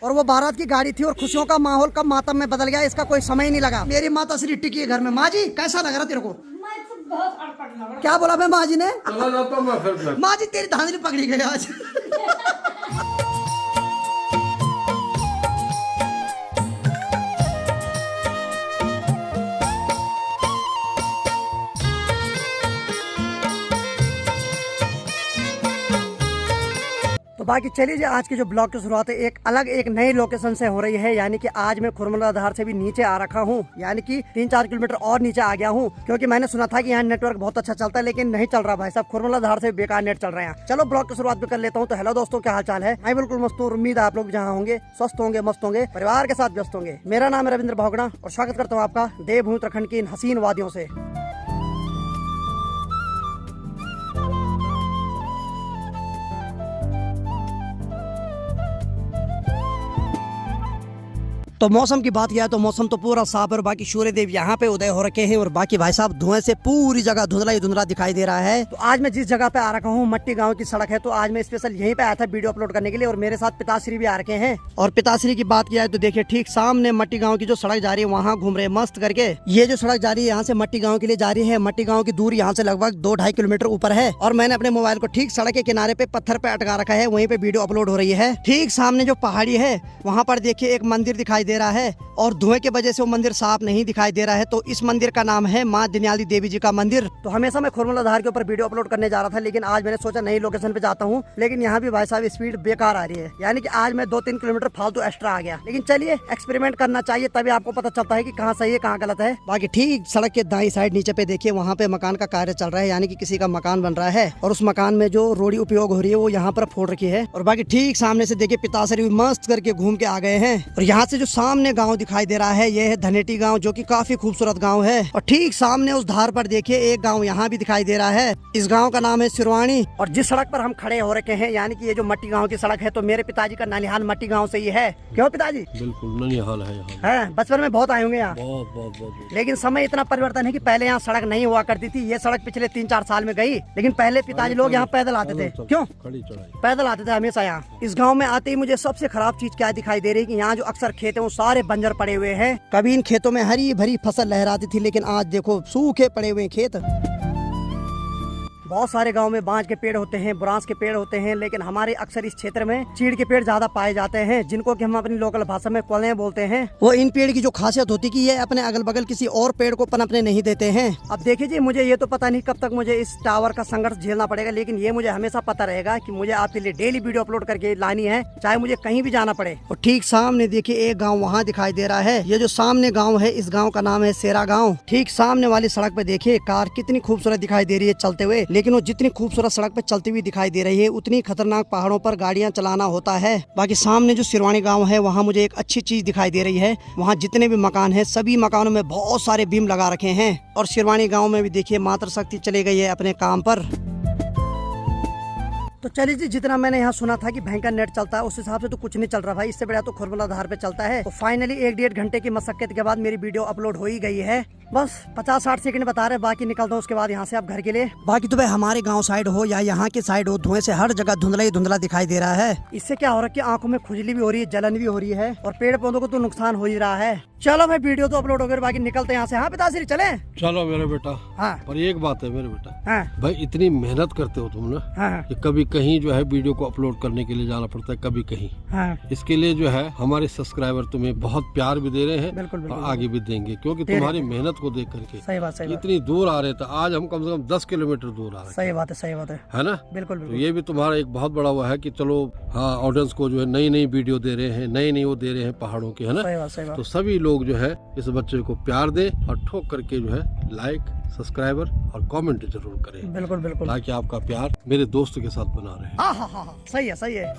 और वो बारात की गाड़ी थी और खुशियों का माहौल कब मातम में बदल गया इसका कोई समय ही नहीं लगा। मेरी माता श्री टिकी है घर में। माँ जी कैसा लग रहा तेरे को? बहुत अड़पट लग रहा। क्या बोला मैं माँ जी ने? चला जाता मैं फिर। माँ जी तेरी धांधली पकड़ी गई आज। तो बाकी चलिए आज की जो ब्लॉग की शुरुआत है एक अलग एक नई लोकेशन से हो रही है, यानी कि आज मैं खुरमला धार से भी नीचे आ रखा हूँ, यानी कि 3-4 किलोमीटर और नीचे आ गया हूँ, क्योंकि मैंने सुना था कि यहाँ नेटवर्क बहुत अच्छा चलता है, लेकिन नहीं चल रहा भाई साहब। खुरमला धार से बेकार नेट चल रहे हैं। चलो ब्लॉग की शुरुआत भी कर लेता हूँ। तो हेलो दोस्तों, क्या हाल चाल है? मैं बिल्कुल मस्त हूँ। उम्मीद है आप लोग जहाँ होंगे स्वस्थ होंगे, मस्त होंगे, परिवार के साथ व्यस्त होंगे। मेरा नाम है रविंद्र भावगड़ा और स्वागत करता हूँ आपका देवभूमि उत्तराखंड की इन हसीन वादियों से। तो मौसम की बात किया तो मौसम तो पूरा साफ है और बाकी सूर्य देव यहाँ पे उदय हो रखे हैं और बाकी भाई साहब धुएं से पूरी जगह धुंधला ही धुंधला दिखाई दे रहा है। तो आज मैं जिस जगह पे आ रखा हूँ मट्टी गांव की सड़क है, तो आज मैं स्पेशल यहीं पे आया था वीडियो अपलोड करने के लिए और मेरे साथ पिताश्री भी आ रखे हैं। और पिताश्री की बात किया तो देखिए ठीक सामने मट्टी गाँव की जो सड़क जा रही है वहाँ घूम रहे मस्त करके। ये जो सड़क जा रही है यहाँ से मट्टी गाँव के लिए जा रही है। मट्टी गाँव की दूर यहाँ से लगभग 2-2.5 किलोमीटर ऊपर है और मैंने अपने मोबाइल को ठीक सड़क के किनारे पे पत्थर पे अटका रखा है, वहीं पे वीडियो अपलोड हो रही है। ठीक सामने जो पहाड़ी है वहाँ पर देखिए एक मंदिर दिखाई दे रहा है और धुएं की वजह से वो मंदिर साफ नहीं दिखाई दे रहा है। तो इस मंदिर का नाम है माँ दिन्याली देवी जी का मंदिर। तो हमेशा मैं खुरमला धार के ऊपर वीडियो अपलोड करने जा रहा था, लेकिन आज मैंने सोचा नई लोकेशन पे जाता हूँ, लेकिन यहाँ भी भाई साहब स्पीड बेकार आ रही है, यानी कि आज मैं 2-3 किलोमीटर फालतू एक्स्ट्रा आ गया। लेकिन चलिए एक्सपेरिमेंट करना चाहिए, तभी आपको पता चलता है कि कहाँ सही है कहाँ गलत है। बाकी ठीक सड़क के दाईं साइड नीचे पे देखिए वहाँ पे मकान का कार्य चल रहा है, यानी कि किसी का मकान बन रहा है और उस मकान में जो रोड़ी उपयोग हो रही है वो यहाँ पर फोड़ रखी है। और बाकी ठीक सामने से देखिए पिताश्री मस्त करके घूम के आ गए हैं और यहाँ से जो सामने गाँव दिखाई दे रहा है ये है धनेटी गांव, जो कि काफी खूबसूरत गांव है। और ठीक सामने उस धार पर देखिए एक गांव यहाँ भी दिखाई दे रहा है। इस गांव का नाम है सिरवाणी। और जिस सड़क पर हम खड़े हो रखे हैं यानी कि ये जो मट्टी गांव की सड़क है, तो मेरे पिताजी का ननिहाल मट्टी गांव से ही है। क्यों पिताजी? बिल्कुल ननिहाल है यहाँ। है, बचपन में बहुत आए होंगे यहाँ। बहुत बहुत बहुत। लेकिन समय इतना परिवर्तन है कि पहले यहाँ सड़क नहीं हुआ करती थी। ये सड़क पिछले 3-4 साल में गई, लेकिन पहले पिताजी लोग यहाँ पैदल आते थे। क्यों? खड़ी चढ़ाई पैदल आते थे हमेशा यहाँ। इस गांव में आते ही मुझे सबसे खराब चीज क्या दिखाई दे रही है कि यहाँ जो अक्सर खेत है वो सारे बंजर पड़े हुए हैं। कभी इन खेतों में हरी भरी फसल लहराती थी, लेकिन आज देखो सूखे पड़े हुए खेत। बहुत सारे गांव में बांज के पेड़ होते हैं, बुरांस के पेड़ होते हैं, लेकिन हमारे अक्सर इस क्षेत्र में चीड़ के पेड़ ज्यादा पाए जाते हैं, जिनको कि हम अपनी लोकल भाषा में कोले बोलते हैं। वो इन पेड़ की जो खासियत होती है कि ये अपने अगल बगल किसी और पेड़ को पनपने नहीं देते हैं। अब देखिए जी, मुझे ये तो पता नहीं कब तक मुझे इस टावर का संघर्ष झेलना पड़ेगा, लेकिन ये मुझे हमेशा पता रहेगा कि मुझे आपके लिए डेली वीडियो अपलोड करके लानी है, चाहे मुझे कहीं भी जाना पड़े। और ठीक सामने देखिए एक गाँव वहाँ दिखाई दे रहा है। ये जो सामने गाँव है इस गाँव का नाम है सेरा गाँव। ठीक सामने वाली सड़क पे देखिए कार कितनी खूबसूरत दिखाई दे रही है चलते हुए, लेकिन वो जितनी खूबसूरत सड़क पे चलती हुई दिखाई दे रही है उतनी खतरनाक पहाड़ों पर गाड़ियां चलाना होता है। बाकी सामने जो सिरवाणी गांव है वहाँ मुझे एक अच्छी चीज दिखाई दे रही है। वहाँ जितने भी मकान हैं सभी मकानों में बहुत सारे बीम लगा रखे हैं और सिरवाणी गांव में भी देखिए मातृ शक्ति चली गई है अपने काम पर। तो चलिए जी, जितना मैंने यहाँ सुना था कि भयंकर नेट चलता है उस हिसाब से तो कुछ नहीं चल रहा भाई। इससे बढ़िया तो खुरमला धार पे चलता है। तो फाइनली 1-1.5 घंटे की मशक्कत के बाद मेरी वीडियो अपलोड हो ही गई है। बस 50-60 सेकंड बता रहे, बाकी निकलता हूँ उसके बाद यहाँ से आप घर के लिए। बाकी तो भाई हमारे गांव साइड हो या यहाँ के साइड हो, धुएं से हर जगह धुंधला ही धुंधला दिखाई दे रहा है। इससे क्या हो रहा है कि आंखों में खुजली भी हो रही है, जलन भी हो रही है और पेड़ पौधों को तो नुकसान हो ही रहा है। चलो भाई वीडियो तो अपलोड हो गई, बाकी निकलते हैं यहाँ से। हाँ पिताश्री चले? चलो मेरे बेटा। हाँ पर एक बात है मेरे बेटा। हाँ भाई इतनी मेहनत करते हो तुम ना हाँ कि कभी कहीं जो है वीडियो को अपलोड करने के लिए जाना पड़ता है, कभी कहीं। हाँ इसके लिए जो है हमारे सब्सक्राइबर तुम्हें बहुत प्यार भी दे रहे हैं। बिल्कुल बिल्कुल, और आगे भी देंगे, क्योंकि तुम्हारी मेहनत को देख करके सही बात इतनी दूर आ रहे थे। आज हम कम से कम 10 किलोमीटर दूर आ रहे हैं। सही बात है ना? बिल्कुल तो बिल्कुल। ये भी तुम्हारा एक बहुत बड़ा हुआ है कि चलो हाँ ऑडियंस को जो है नई नई वीडियो दे रहे हैं, नई नई वो दे रहे हैं पहाड़ों की, है ना? सही बात। तो सभी लोग जो है इस बच्चे को प्यार दे और ठोक करके जो है लाइक, सब्सक्राइबर और कमेंट जरूर करें। बिल्कुल बिल्कुल, ताकि आपका प्यार मेरे दोस्त के साथ बना रहे। हाँ सही है।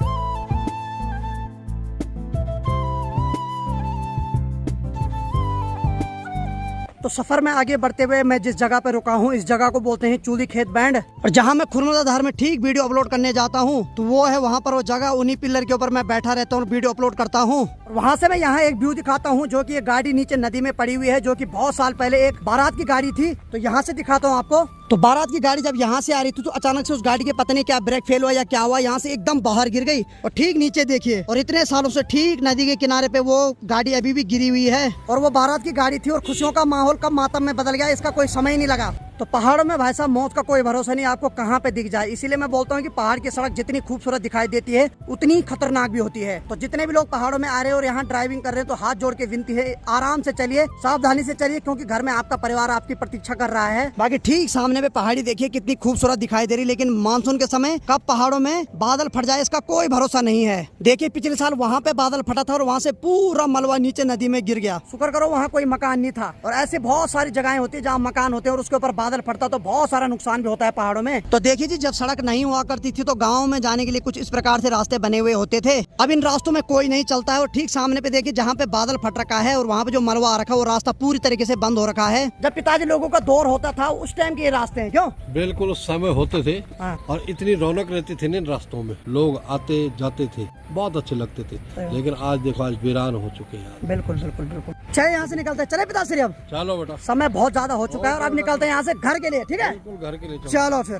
तो सफर में आगे बढ़ते हुए मैं जिस जगह पे रुका हूँ इस जगह को बोलते हैं चूली खेत बैंड। और जहाँ मैं खुरमला धार में ठीक वीडियो अपलोड करने जाता हूँ तो वो है वहाँ पर वो जगह, उन्हीं पिलर के ऊपर मैं बैठा रहता हूँ, वीडियो अपलोड करता हूँ। और वहाँ से मैं यहाँ एक व्यू दिखाता हूँ जो कि एक गाड़ी नीचे नदी में पड़ी हुई है, जो कि बहुत साल पहले एक बारात की गाड़ी थी। तो यहाँ से दिखाता हूँ आपको। तो बारात की गाड़ी जब यहाँ से आ रही थी तो अचानक से उस गाड़ी के पता नहीं क्या ब्रेक फेल हुआ या क्या हुआ, यहाँ से एकदम बाहर गिर गई और ठीक नीचे देखिए, और इतने सालों से ठीक नदी के किनारे पे वो गाड़ी अभी भी गिरी हुई है। और वो बारात की गाड़ी थी और खुशियों का माहौल कब मातम में बदल गया इसका कोई समय ही नहीं लगा। तो पहाड़ों में भाई साहब मौत का कोई भरोसा नहीं, आपको कहाँ पे दिख जाए। इसीलिए मैं बोलता हूँ कि पहाड़ की सड़क जितनी खूबसूरत दिखाई देती है उतनी खतरनाक भी होती है। तो जितने भी लोग पहाड़ों में आ रहे हैं और यहाँ ड्राइविंग कर रहे हैं तो हाथ जोड़ के विनती है, आराम से चलिए, सावधानी से चलिए, क्योंकि घर में आपका परिवार आपकी प्रतीक्षा कर रहा है। बाकी ठीक सामने पे पहाड़ी देखिए कितनी खूबसूरत दिखाई दे रही, लेकिन मानसून के समय कब पहाड़ों में बादल फट जाए इसका कोई भरोसा नहीं है। देखिए पिछले साल वहाँ पे बादल फटा था और वहाँ से पूरा मलबा नीचे नदी में गिर गया। शुक्र करो वहाँ कोई मकान नहीं था। और ऐसे बहुत सारी जगहें होती है जहाँ मकान होते हैं और उसके ऊपर बादल फटता तो बहुत सारा नुकसान भी होता है पहाड़ों में। तो देखिए जी, जब सड़क नहीं हुआ करती थी तो गाँव में जाने के लिए कुछ इस प्रकार से रास्ते बने हुए होते थे। अब इन रास्तों में कोई नहीं चलता है और ठीक सामने पे देखिए जहाँ पे बादल फट रखा है और वहाँ पे जो मलबा आ रखा है वो रास्ता पूरी तरीके से बंद हो रखा है। जब पिताजी लोगों का दौर होता था उस टाइम के ये रास्ते हैं, क्यों? बिल्कुल उस समय होते थे हाँ। और इतनी रौनक रहती थी इन रास्तों में, लोग आते जाते थे, बहुत अच्छे लगते थे। लेकिन आज देखो आज वीरान हो चुके हैं। बिल्कुल बिल्कुल बिल्कुल। चले यहाँ से निकलते हैं, चले पिताश्री, अब चलो बेटा, समय बहुत ज्यादा हो चुका है और अब निकलते हैं यहाँ से घर के लिए, ठीक है? बिल्कुल घर के लिए चलो फिर।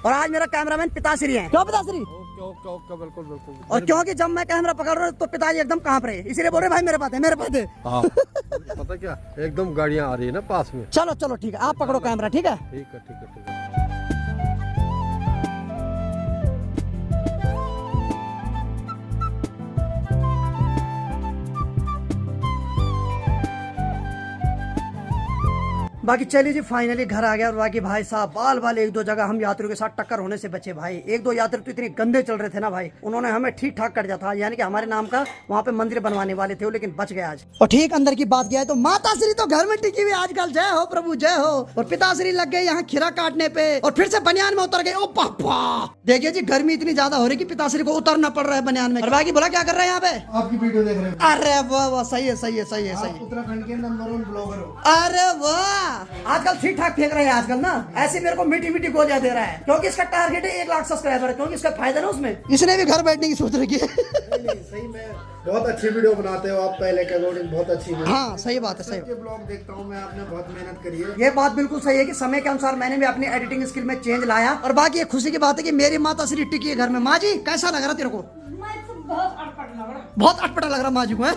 और आज मेरा कैमरामैन पिताश्री है, क्यों पिताश्री? ओके ओके ओके, बिल्कुल बिल्कुल। और क्योंकि जब मैं कैमरा पकड़ रहा हूँ तो पिताजी एकदम कांप रहे, इसीलिए बोल रहे भाई मेरे पास है, मेरे पास है। हाँ पता क्या, एकदम गाड़ियाँ आ रही है ना पास में। चलो चलो ठीक है, आप पकड़ो कैमरा, ठीक है? ठीक है ठीक है ठीक है। बाकी चलिए जी, फाइनली घर आ गया। और बाकी भाई साहब बाल बाल एक दो जगह हम यात्रियों के साथ टक्कर होने से बचे भाई। एक दो यात्री तो इतने गंदे चल रहे थे ना भाई, उन्होंने हमें ठीक ठाक कर दिया था, यानी कि हमारे नाम का वहाँ पे मंदिर बनवाने वाले थे, लेकिन बच गए आज। और ठीक अंदर की बात किया है तो माता श्री तो घर में टिकी हुई आजकल, जय हो प्रभु जय हो। और पिताश्री लग गए यहाँ खीरा काटने पे और फिर से बनियान में उतर गए। ओ पापा देखिए जी, गर्मी इतनी ज्यादा हो रही कि पिताश्री को उतरना पड़ रहा है बनियान में। और बाकी बोला क्या कर रहे हैं यहाँ पे? आपकी वीडियो देख रहे हैं। अरे वाह वाह, सही है सही है सही है सही है। उत्तराखंड के नंबर 1 ब्लॉगर हो। अरे वाह, आजकल ठीक ठाक फेंक रहे हैं आजकल ना, ऐसे मेरे को मीठी मीठी गोलियां दे रहा है, क्योंकि इसका टारगेट है 1 लाख सब्सक्राइबर है, क्योंकि इसका फायदा ना उसमें। इसने भी घर बैठने की सोच रखी है। नहीं सही में बहुत अच्छी वीडियो बनाते हो आप, पहले के अकॉर्डिंग बहुत अच्छी वीडियो। हाँ सही बात है, सही बात। ब्लॉग देखता हूँ मैं, आपने बहुत मेहनत करी है। ये बात बिल्कुल सही है कि समय के अनुसार मैंने भी अपनी एडिटिंग स्किल में चेंज लाया। और बाकी ये खुशी की बात है कि मेरी माता श्री टिकी है घर में। माँ जी कैसा लग रहा तेरे को? मैं तो बहुत अटपट लग रहा। बहुत अटपटा लग रहा माँ जी को, है?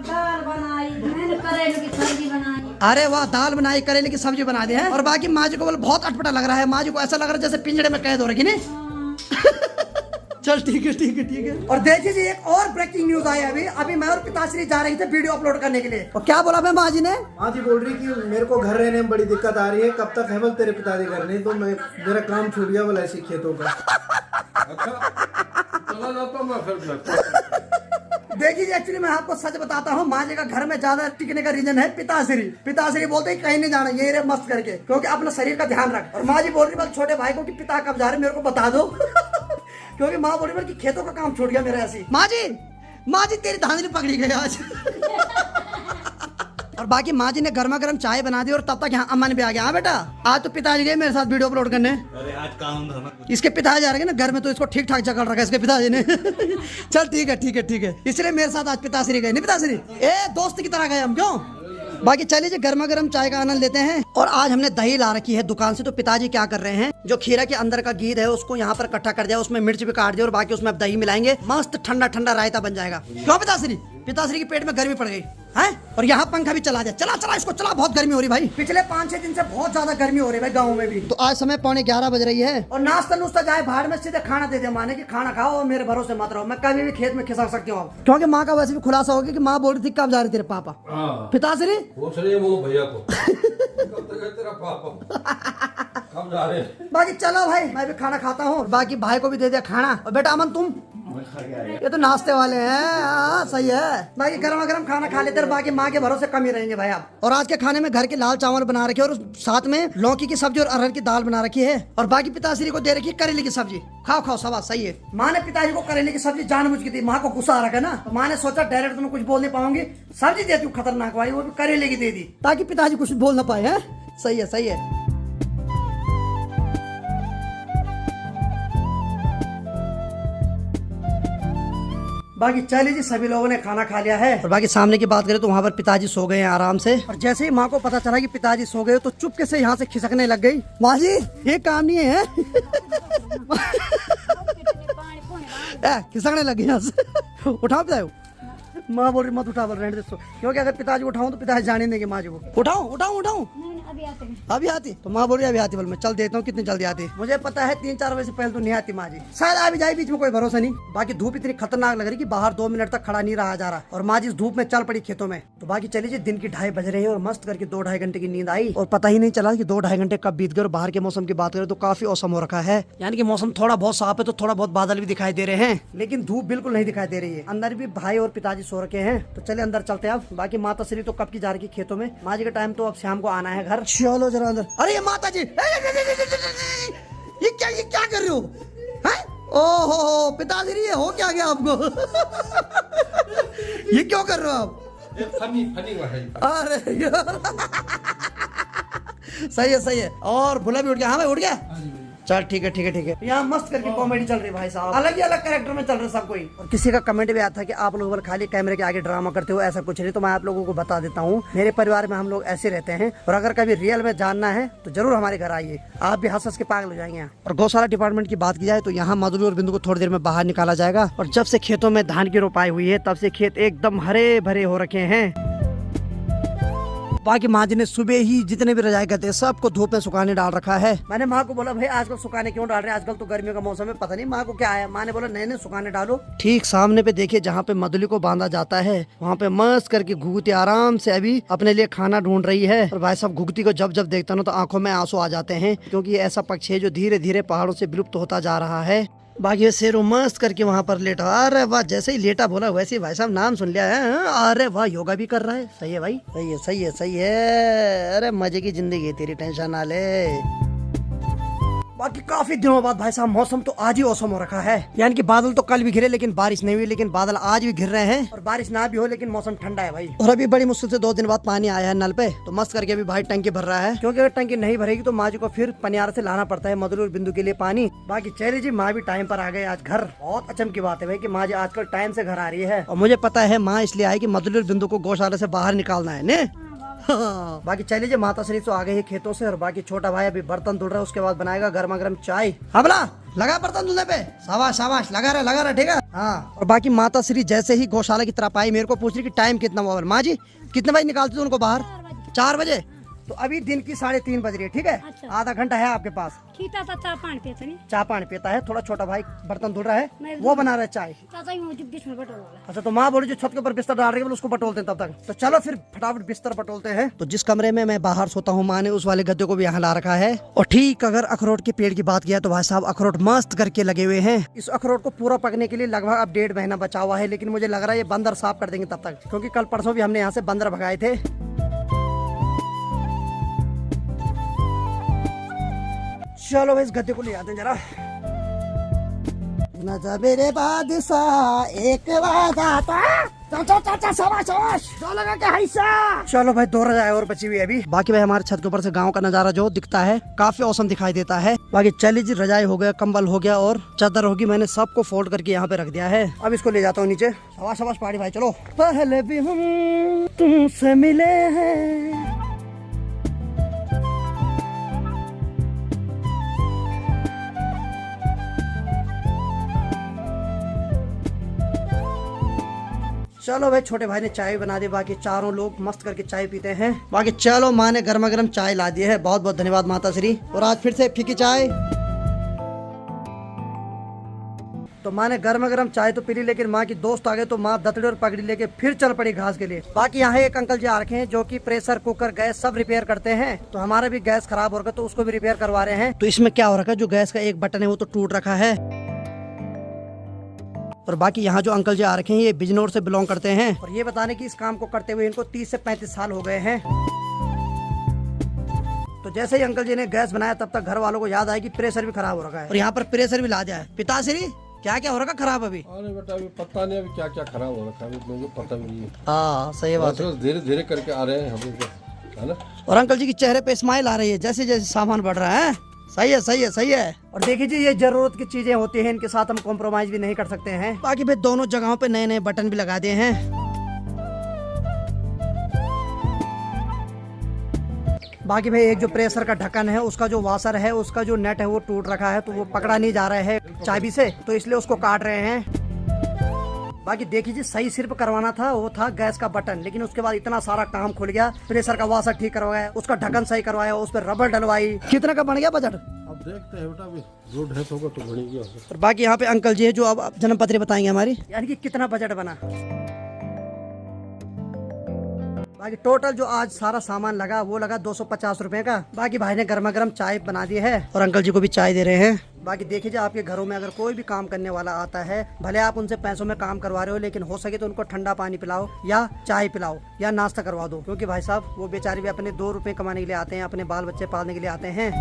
दाल बनाई, मैंने करेले की सब्जी बनाई। अरे वाह, दाल बनाई, करेले की सब्जी बना दी है। और बाकी माँ जी को बोले बहुत अटपटा लग रहा है। माँ जी को ऐसा लग रहा है जैसे पिंजड़े में कैद हो रखी नहीं। चल ठीक है ठीक है ठीक है। और देखिए जी, एक और ब्रेकिंग न्यूज आई अभी। अभी मैं और पिताश्री जा रहे थे वीडियो अपलोड करने के लिए। और क्या बोला मैं माँ जी ने? माँ जी बोल रही कि मेरे को घर रहने में बड़ी दिक्कत आ रही है, कब तक है बोल तेरे पिताजी घर नहीं, तो मैं मेरा काम छूट गया बोला ऐसे खेतों का। चला जाता मैं फिर। देखिए एक्चुअली मैं आपको सच बताता हूँ, माँ जी का घर में ज्यादा टिकने का रीजन है पिताश्री। पिताश्री बोलते हैं कहीं नहीं जाना, ये रे मस्त करके, क्योंकि अपना शरीर का ध्यान रख। और माँ जी बोल रही बस छोटे भाई को कि पिता कब जा रहे मेरे को बता दो। क्योंकि माँ बोल रही कि खेतों का काम छूट गया मेरा ऐसे। माँ जी तेरी धांधली पकड़ी गई आज। और बाकी माँ जी ने गर्मा गर्म चाय बना दी और तब तक यहाँ अम्मा ने भी आ गया। हाँ बेटा, आज तो पिताजी गए मेरे साथ वीडियो अपलोड करने। अरे आज काम था ना। इसके पिताजी आ रहे हैं ना घर में, तो इसको ठीक ठाक जकड़ रखा है इसके पिताजी ने। चल ठीक है ठीक है ठीक है, इसलिए मेरे साथ आज पिताश्री गए। नहीं पिताश्री, दोस्त की तरह गए हम, क्यों? बाकी चलिए जी, गर्मा गर्म चाय का आनंद लेते हैं। और आज हमने दही ला रखी है दुकान से। तो पिताजी क्या कर रहे हैं, जो खीरा के अंदर का गीद है उसको यहाँ पर इकट्ठा कर दिया, उसमें मिर्च भी काट दिया और बाकी उसमें अब दही मिलाएंगे, मस्त ठंडा ठंडा रायता बन जाएगा। क्यों पिताश्री? पिताश्री के पेट में गर्मी पड़ गई है। और यहाँ पंखा भी चला दिया, चला इसको चला, बहुत गर्मी हो रही भाई। पिछले 5-6 दिन से बहुत ज्यादा गर्मी हो रही है भाई गाँव में भी। तो आज समय 11:15 बज रही है और नाश्ता नुश्ता जाए भाड़ में, सीधे खाना दे दे माने कि खाना खाओ और मेरे भरोसे मत रहो। मैं कभी भी खेत में खिसक सकती हूँ, क्योंकि माँ का वैसे भी खुलासा हो गया कि माँ बोल रही थी कब जा रही तेरे पापा। पिताश्री पूछ रही है वो भैया को, कब तक है तेरा पापा, कब जा रहे हैं? बाकी चलो भाई, मैं भी खाना खाता हूँ, बाकी भाई को भी दे दिया खाना। और बेटा अमन तुम, ये तो नाश्ते वाले हैं। हाँ सही है, बाकी गर्मा गर्म खाना खा लेते हैं, बाकी माँ के भरोसे कम ही रहेंगे भाई आप। और आज के खाने में घर के लाल चावल बना रखे और साथ में लौकी की सब्जी और अरहर की दाल बना रखी है। और बाकी पिताश्री को दे रखी है करेले की सब्जी। खाओ खाओ सवाल, सही है। माँ ने पिताजी को करेले की सब्जी जानबूझ के दी, माँ को गुस्सा आ रखा है ना, तो माँ ने सोचा डायरेक्ट तुम्हें कुछ बोल नहीं पाऊंगी, सब्जी देती हूँ खतरनाक वाली, वो भी करेले की दे दी ताकि पिताजी कुछ बोल ना पाए। है सही है सही है। बाकी चलिए जी, सभी लोगों ने खाना खा लिया है और बाकी सामने की बात करें तो वहाँ पर पिताजी सो गए हैं आराम से। और जैसे ही माँ को पता चला कि पिताजी सो गए तो चुपके से यहाँ से खिसकने लग गई। माँ जी ये काम नहीं है खिसकने लग गई यहाँ से। उठाओ पिताजी, माँ बोल रही मत उठा, बोल रहे हैं क्योंकि अगर पिताजी उठाऊं तो पिताजी जाने देंगे माँ जी को। उठाऊं उठाऊं उठाऊं अभी आते हैं। अभी आती तो माँ बोल रही अभी आती, बोल मैं चल देता हूँ। कितनी जल्दी आती मुझे पता है, 3-4 बजे से पहले तो नहीं आती माँ जी, शायद आ भी जाए, बीच में कोई भरोसा नहीं। बाकी धूप इतनी खतरनाक लग रही कि बाहर 2 मिनट तक खड़ा नहीं रहा जा रहा और माँ जी इस धूप में चल पड़ी खेतों में। तो बाकी चलिए जी, दिन की 2:30 बज रहे हैं और मस्त करके 2-2.5 घंटे की नींद आई और पता ही नहीं चला कि 2-2.5 घंटे कब बीत गए। और बाहर के मौसम की बात करें तो काफी औसम हो रखा है, यानी कि मौसम थोड़ा बहुत साफ है तो थोड़ा बहुत बादल भी दिखाई दे रहे हैं, लेकिन धूप बिल्कुल नहीं दिखाई दे रही है। अंदर भी भाई और पिताजी सो रखे हैं तो चले अंदर चलते हैं। अब बाकी माता श्री तो कब की जा रही है खेतों में, माँ जी का टाइम तो अब शाम को आना है घर। चलो जरा अंदर। अरे माता जी ये क्या कर रहे हो हैं? ओहो पिताजी ये हो क्या गया आपको ये क्यों कर रहे हो आप? फनी फनी है। अरे यार सही है। और भुला भी उठ गया? हाँ भाई उठ गया। चल ठीक है। यहाँ मस्त करके कॉमेडी चल रही है भाई साहब, अलग ही अलग कैरेक्टर में चल रहे सब कोई। और किसी का कमेंट भी आया था कि आप लोग खाली कैमरे के आगे ड्रामा करते हो, ऐसा कुछ नहीं। तो मैं आप लोगों को बता देता हूँ, मेरे परिवार में हम लोग ऐसे रहते हैं और अगर कभी रियल में जानना है तो जरूर हमारे घर आइए, आप भी हंस के पागल हो जाएंगे यहाँ। और गौशाला डिपार्टमेंट की बात की जाए तो यहाँ मधुली और बिंदु को थोड़ी देर में बाहर निकाला जाएगा। और जब से खेतों में धान की रोपाई हुई है तब से खेत एकदम हरे भरे हो रखे हैं। बाकी माँ जी ने सुबह ही जितने भी रजाई गए थे सबको धूप में सुखाने डाल रखा है। मैंने माँ को बोला भाई आजकल सुखाने क्यों डाल रहे हैं, आजकल तो गर्मियों का मौसम है, पता नहीं माँ को क्या है। माँ ने बोला नहीं सुखाने डालो। ठीक सामने पे देखिए जहाँ पे मधुली को बांधा जाता है वहाँ पे मस्त करके घुघुती आराम से अभी अपने लिए खाना ढूंढ रही है। और भाई साहब घुघुती को जब देखता हूँ तो आंखों में आंसू आ जाते हैं, क्योंकि ये ऐसा पक्षी है जो धीरे धीरे पहाड़ों से विलुप्त होता जा रहा है। बाकी शेरों मस्त करके वहाँ पर लेटा, अरे वाह जैसे ही लेटा बोला वैसे ही भाई साहब नाम सुन लिया है। अरे वाह योगा भी कर रहा है, सही है भाई, सही है। अरे मजे की जिंदगी है तेरी, टेंशन ना ले। बाकी काफी दिनों बाद भाई साहब मौसम तो आज ही औसम हो रखा है, यानी कि बादल तो कल भी घिरे लेकिन बारिश नहीं हुई, लेकिन बादल आज भी घिर रहे हैं और बारिश ना भी हो लेकिन मौसम ठंडा है भाई। और अभी बड़ी मुश्किल से 2 दिन बाद पानी आया है नल पे, तो मस्त करके अभी भाई टंकी भर रहा है, क्योंकि अगर टंकी नहीं भरेगी तो माँ जी को फिर पनियार से लाना पड़ता है मधुर और बिंदु के लिए पानी। बाकी चलिए जी, माँ भी टाइम पर आ गए आज घर। बहुत अचम की बात है भाई कि माँ जी आजकल टाइम से घर आ रही है। और मुझे पता है माँ इसलिए आई कि मधुर और बिंदु को गौशाला से बाहर निकालना है ने। हाँ। बाकी चलिए जी, माता श्री तो आ गई है खेतों से और बाकी छोटा भाई अभी बर्तन धुल रहा है, उसके बाद बनाएगा गर्मा गर्म चाय। हाँ बोला लगा बर्तन धुलने पे, शाबाश लगा रहा ठीक है। हाँ। और बाकी माता श्री जैसे ही गौशाला की तरफ आई मेरे को पूछ रही कि टाइम कितना हुआ। माँ जी कितने बजे निकालती हूँ उनको बाहर? 4 बजे। तो अभी दिन की 3:30 बज रही है, ठीक है। अच्छा। आधा घंटा है आपके पास। खीता था चाय पानी पीता नहीं, चाय पानी पीता है, थोड़ा छोटा भाई बर्तन धुल रहा है, मैं वो बना रहा है चाय। चाचा ही मुझे बीच में बटोर वाला। अच्छा तो माँ बोली जो छत के ऊपर बिस्तर डाल रही है उसको बटोलते हैं तब तक। तो चलो फिर फटाफट बिस्तर बटोलते हैं। तो जिस कमरे में मैं बाहर सोता हूँ माँ ने उस वाले गद्दे को भी यहाँ ला रखा है। और ठीक अगर अखरोट के पेड़ की बात किया तो भाई साहब अखरोट मस्त करके लगे हुए हैं। इस अखरोट को पूरा पकने के लिए लगभग अब 1.5 महीना बचा हुआ है, लेकिन मुझे लग रहा है ये बंदर साफ कर देंगे तब तक, क्योंकि कल परसों भी हमने यहाँ से बंदर भगाए थे। चलो इस गद्दे को ले आते हैं जरा। न मेरे बादशाह एक वादा था। चाचा शाबाश लगा के हिस्सा। चलो भाई 2 रजाई और बची हुई है अभी। बाकी भाई हमारे छत के ऊपर से गांव का नजारा जो दिखता है काफी औसम दिखाई देता है। बाकी चलिए जी, रजाई हो गया, कंबल हो गया और चादर होगी, मैंने सबको फोल्ड करके यहाँ पे रख दिया है। अब इसको ले जाता हूँ नीचे। शाबाश पहाड़ी भाई चलो। पहले भी हम तुमसे मिले हैं। चलो भाई छोटे भाई ने चाय बना दी, बाकी चारों लोग मस्त करके चाय पीते हैं। बाकी चलो माँ ने गर्मा गर्म चाय ला दी है, बहुत बहुत धन्यवाद माता श्री। और आज फिर से फीकी चाय। तो माँ ने गर्मा गर्म चाय तो पी ली, लेकिन माँ की दोस्त आ गए तो माँ दतड़ी और पगड़ी लेके फिर चल पड़ी घास के लिए। बाकी यहाँ एक अंकल जी आ रखे हैं जो कि प्रेशर कुकर गैस सब रिपेयर करते हैं। तो हमारा भी गैस खराब हो रखा तो उसको भी रिपेयर करवा रहे हैं। तो इसमें क्या हो रखा है, जो गैस का एक बटन है वो तो टूट रखा है। और बाकी यहाँ जो अंकल जी आ रखे हैं ये बिजनौर से बिलोंग करते हैं। और ये बताने की इस काम को करते हुए इनको 30 से 35 साल हो गए हैं। तो जैसे ही अंकल जी ने गैस बनाया तब तक घर वालों को याद आया कि प्रेशर भी खराब हो रखा है, और यहाँ पर प्रेशर भी ला दिया है। पिताश्री क्या क्या हो रखा खराब अभी? अरे बेटा अभी पता नहीं अभी क्या क्या खराब हो रखा है, अभी मुझे पता भी नहीं है। हाँ सही बात है, धीरे धीरे करके आ रहे हैं हम, है ना। और अंकल जी के चेहरे पे स्माइल आ रही है जैसे जैसे सामान बढ़ रहा है। सही है सही है सही है। और देखिए जी, ये जरूरत की चीजें होती हैं, इनके साथ हम कॉम्प्रोमाइज भी नहीं कर सकते हैं। बाकी भाई दोनों जगहों पे नए नए बटन भी लगा दिए हैं। बाकी भाई एक जो प्रेशर का ढक्कन है, उसका जो वाशर है, उसका जो नेट है वो टूट रखा है, तो वो पकड़ा नहीं जा रहा है चाबी से, तो इसलिए उसको काट रहे हैं। बाकी देखिए जी, सही सिर्फ करवाना था वो था गैस का बटन, लेकिन उसके बाद इतना सारा काम खुल गया। प्रेशर का वाशर ठीक करवाया, उसका ढक्कन सही करवाया, उस पर रबर डलवाई। कितना का बन गया बजट? अब देखते हैं बेटा, अभी जो ढेत होगा तो बनेगी। और बाकी यहाँ पे अंकल जी है जो अब जन्म पत्री बताएंगे हमारी, यानी कि कितना बजट बना। बाकी टोटल जो आज सारा सामान लगा वो लगा 250 रुपए का। बाकी भाई ने गर्मा गर्म चाय बना दी है और अंकल जी को भी चाय दे रहे हैं। बाकी देखिए जी, आपके घरों में अगर कोई भी काम करने वाला आता है, भले आप उनसे पैसों में काम करवा रहे हो, लेकिन हो सके तो उनको ठंडा पानी पिलाओ या चाय पिलाओ या नाश्ता करवा दो, क्योंकि भाई साहब वो बेचारे भी अपने 2 रुपए कमाने के लिए आते हैं, अपने बाल बच्चे पालने के लिए आते हैं।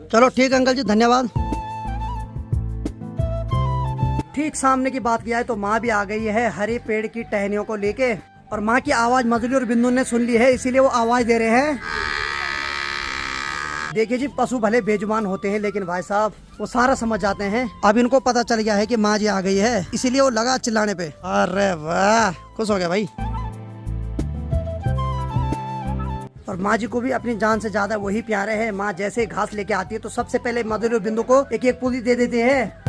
चलो ठीक अंकल जी, धन्यवाद। ठीक सामने की बात किया है तो माँ भी आ गई है हरे पेड़ की टहनियों को लेके, और माँ की आवाज मजली और बिंदु ने सुन ली है, इसीलिए वो आवाज दे रहे हैं। देखिए जी, पशु भले बेजुबान होते हैं, लेकिन भाई साहब वो सारा समझ जाते हैं। अब इनको पता चल गया है कि माँ जी आ गई है, इसीलिए वो लगा चिल्लाने पे। अरे वाह, खुश हो गया भाई। और माँ जी को भी अपनी जान से ज्यादा वही प्यारे है। माँ जैसे घास लेके आती है तो सबसे पहले मधुर और बिंदु को एक एक पूरी दे देते हैं।